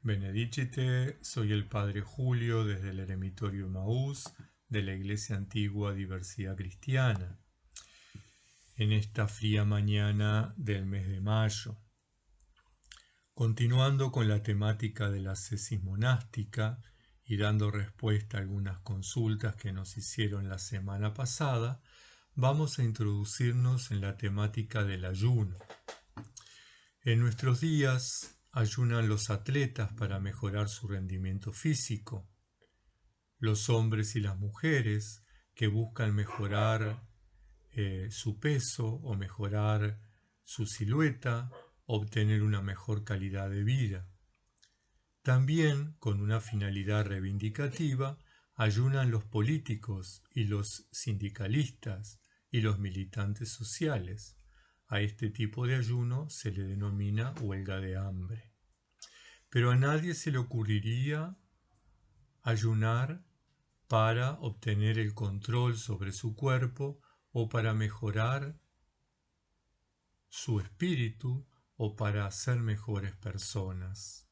Benedicite, soy el Padre Julio desde el Eremitorio Emaús de la Iglesia Antigua Diversidad Cristiana, en esta fría mañana del mes de mayo. Continuando con la temática de la ascesis monástica y dando respuesta a algunas consultas que nos hicieron la semana pasada, vamos a introducirnos en la temática del ayuno. En nuestros días ayunan los atletas para mejorar su rendimiento físico, los hombres y las mujeres que buscan mejorar su peso o mejorar su silueta, obtener una mejor calidad de vida. También, con una finalidad reivindicativa, ayunan los políticos y los sindicalistas y los militantes sociales. A este tipo de ayuno se le denomina huelga de hambre. Pero a nadie se le ocurriría ayunar para obtener el control sobre su cuerpo o para mejorar su espíritu o para ser mejores personas.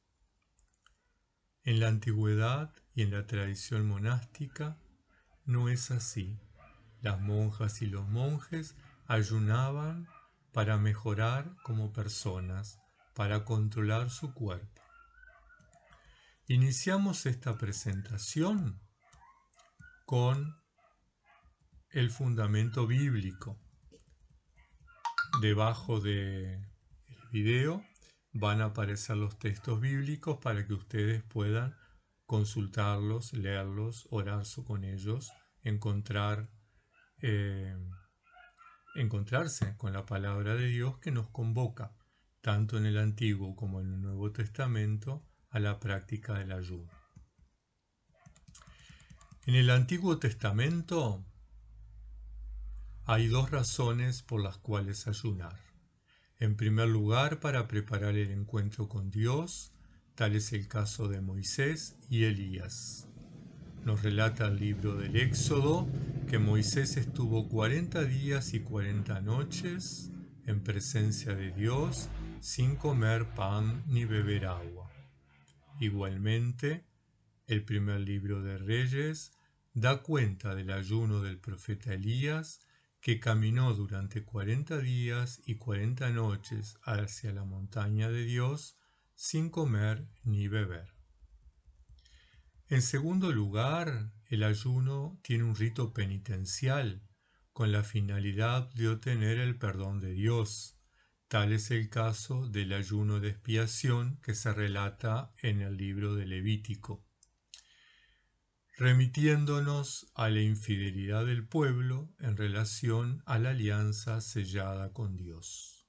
En la antigüedad y en la tradición monástica no es así. Las monjas y los monjes ayunaban para mejorar como personas, para controlar su cuerpo. Iniciamos esta presentación con el fundamento bíblico. Debajo del video van a aparecer los textos bíblicos para que ustedes puedan consultarlos, leerlos, orar con ellos, encontrarse con la palabra de Dios que nos convoca, tanto en el Antiguo como en el Nuevo Testamento, a la práctica del ayuno. En el Antiguo Testamento hay dos razones por las cuales ayunar. En primer lugar, para preparar el encuentro con Dios, tal es el caso de Moisés y Elías. Nos relata el libro del Éxodo que Moisés estuvo 40 días y 40 noches en presencia de Dios sin comer pan ni beber agua. Igualmente, el primer libro de Reyes da cuenta del ayuno del profeta Elías, que caminó durante 40 días y 40 noches hacia la montaña de Dios sin comer ni beber. En segundo lugar, el ayuno tiene un rito penitencial con la finalidad de obtener el perdón de Dios. Tal es el caso del ayuno de expiación que se relata en el libro de Levítico, remitiéndonos a la infidelidad del pueblo en relación a la alianza sellada con Dios.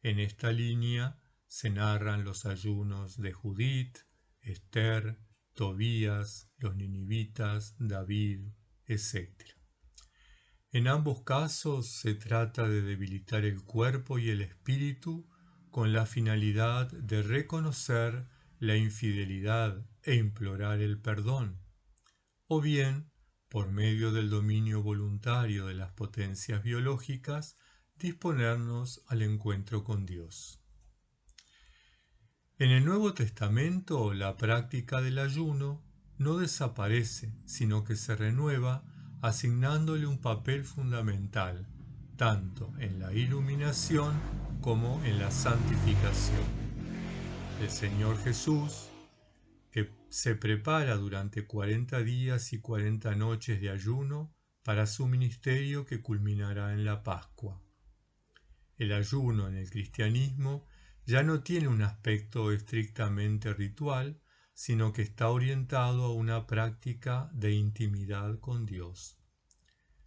En esta línea se narran los ayunos de Judith, Esther, Tobías, los ninivitas, David, etc. En ambos casos se trata de debilitar el cuerpo y el espíritu con la finalidad de reconocer la infidelidad e implorar el perdón, o bien, por medio del dominio voluntario de las potencias biológicas, disponernos al encuentro con Dios. En el Nuevo Testamento, la práctica del ayuno no desaparece, sino que se renueva, asignándole un papel fundamental, tanto en la iluminación como en la santificación. El Señor Jesús, que se prepara durante 40 días y 40 noches de ayuno para su ministerio que culminará en la Pascua. El ayuno en el cristianismo ya no tiene un aspecto estrictamente ritual, sino que está orientado a una práctica de intimidad con Dios.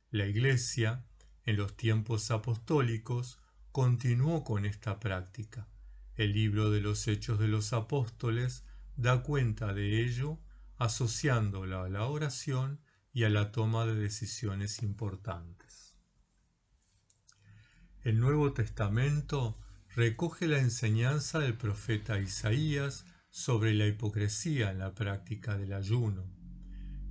La Iglesia, en los tiempos apostólicos, continuó con esta práctica. El libro de los Hechos de los Apóstoles da cuenta de ello, asociándola a la oración y a la toma de decisiones importantes. El Nuevo Testamento recoge la enseñanza del profeta Isaías sobre la hipocresía en la práctica del ayuno,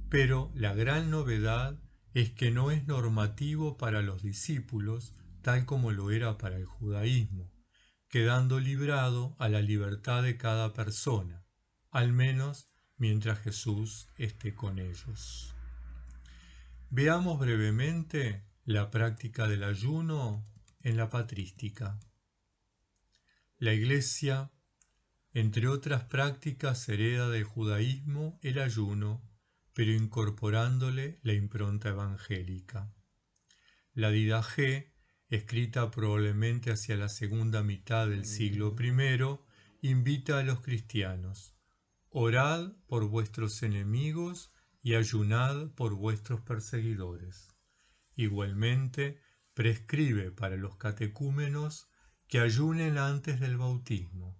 pero la gran novedad es que no es normativo para los discípulos tal como lo era para el judaísmo, quedando librado a la libertad de cada persona. al menos mientras Jesús esté con ellos. Veamos brevemente la práctica del ayuno en la patrística. La Iglesia, entre otras prácticas, hereda del judaísmo el ayuno, pero incorporándole la impronta evangélica. La Didaché, escrita probablemente hacia la segunda mitad del siglo I, invita a los cristianos: orad por vuestros enemigos y ayunad por vuestros perseguidores. Igualmente, prescribe para los catecúmenos que ayunen antes del bautismo.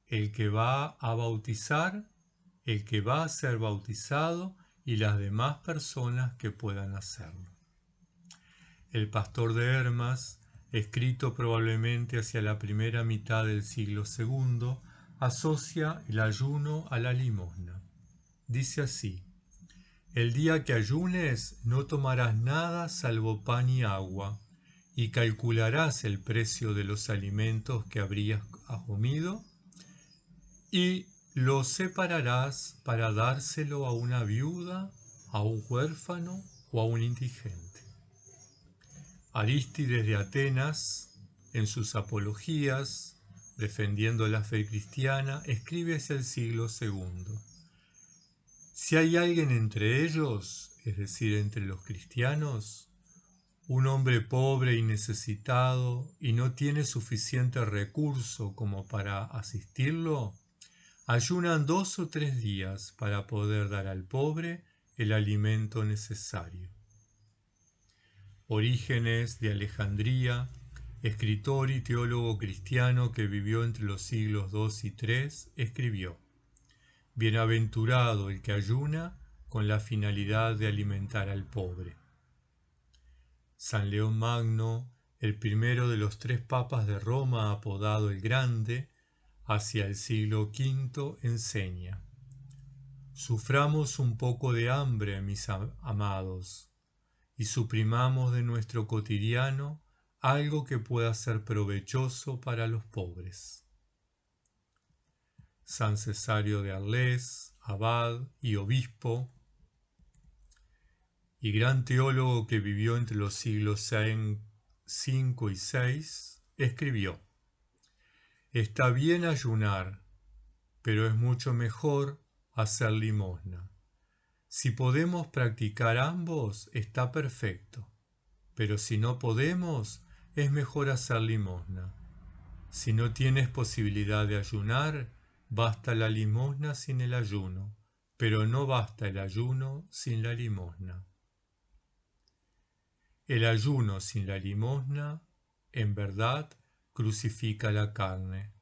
El que va a bautizar, el que va a ser bautizado y las demás personas que puedan hacerlo. El Pastor de Hermas, escrito probablemente hacia la primera mitad del siglo II, asocia el ayuno a la limosna. Dice así: el día que ayunes no tomarás nada salvo pan y agua, y calcularás el precio de los alimentos que habrías comido, y lo separarás para dárselo a una viuda, a un huérfano o a un indigente. Arístides de Atenas, en sus apologías, defendiendo la fe cristiana, escribe hacia el siglo II: si hay alguien entre ellos, es decir, entre los cristianos, un hombre pobre y necesitado y no tiene suficiente recurso como para asistirlo, ayunan 2 o 3 días para poder dar al pobre el alimento necesario. Orígenes de Alejandría, escritor y teólogo cristiano que vivió entre los siglos II y III, escribió: bienaventurado el que ayuna con la finalidad de alimentar al pobre. San León Magno, el primero de los 3 papas de Roma, apodado el Grande, hacia el siglo V, enseña: suframos un poco de hambre, mis amados, y suprimamos de nuestro cotidiano algo que pueda ser provechoso para los pobres. San Cesario de Arles, abad y obispo, y gran teólogo que vivió entre los siglos V y VI, escribió: está bien ayunar, pero es mucho mejor hacer limosna. Si podemos practicar ambos, está perfecto, pero si no podemos, es mejor hacer limosna. Si no tienes posibilidad de ayunar, basta la limosna sin el ayuno, pero no basta el ayuno sin la limosna. El ayuno sin la limosna, en verdad, crucifica la carne,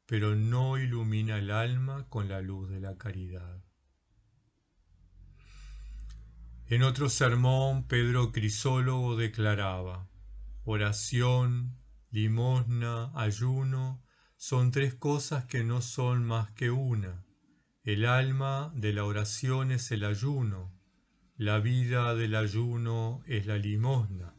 pero no ilumina el alma con la luz de la caridad. En otro sermón, Pedro Crisólogo declaraba: oración, limosna, ayuno, son 3 cosas que no son más que una. El alma de la oración es el ayuno, la vida del ayuno es la limosna.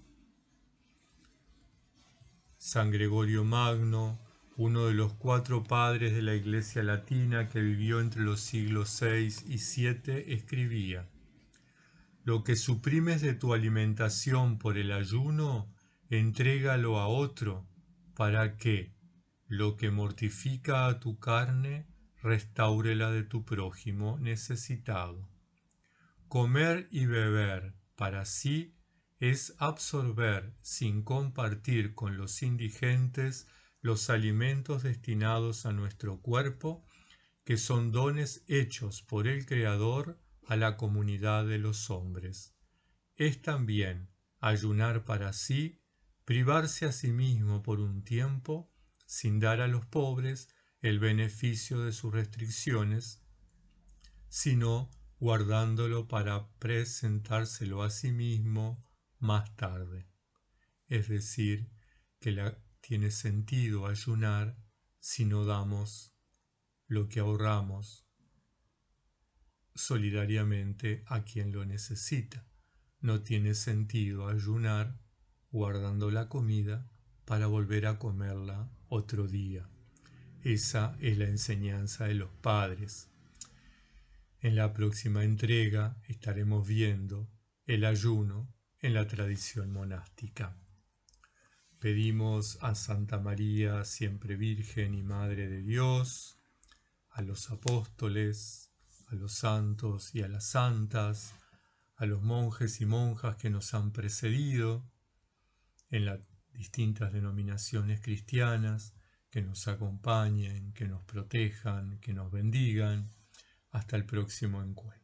San Gregorio Magno, uno de los 4 padres de la Iglesia latina que vivió entre los siglos VI y VII, escribía: lo que suprimes de tu alimentación por el ayuno, entrégalo a otro, para que lo que mortifica a tu carne, restaure la de tu prójimo necesitado. Comer y beber para sí es absorber sin compartir con los indigentes los alimentos destinados a nuestro cuerpo, que son dones hechos por el Creador a la comunidad de los hombres. Es también ayunar para sí, privarse a sí mismo por un tiempo, sin dar a los pobres el beneficio de sus restricciones, sino guardándolo para presentárselo a sí mismo más tarde. Es decir, que tiene sentido ayunar si no damos lo que ahorramos solidariamente a quien lo necesita. No tiene sentido ayunar guardando la comida para volver a comerla otro día. Esa es la enseñanza de los padres. En la próxima entrega estaremos viendo el ayuno en la tradición monástica. Pedimos a Santa María, siempre Virgen y Madre de Dios, a los apóstoles, a los santos y a las santas, a los monjes y monjas que nos han precedido en las distintas denominaciones cristianas, que nos acompañen, que nos protejan, que nos bendigan. Hasta el próximo encuentro.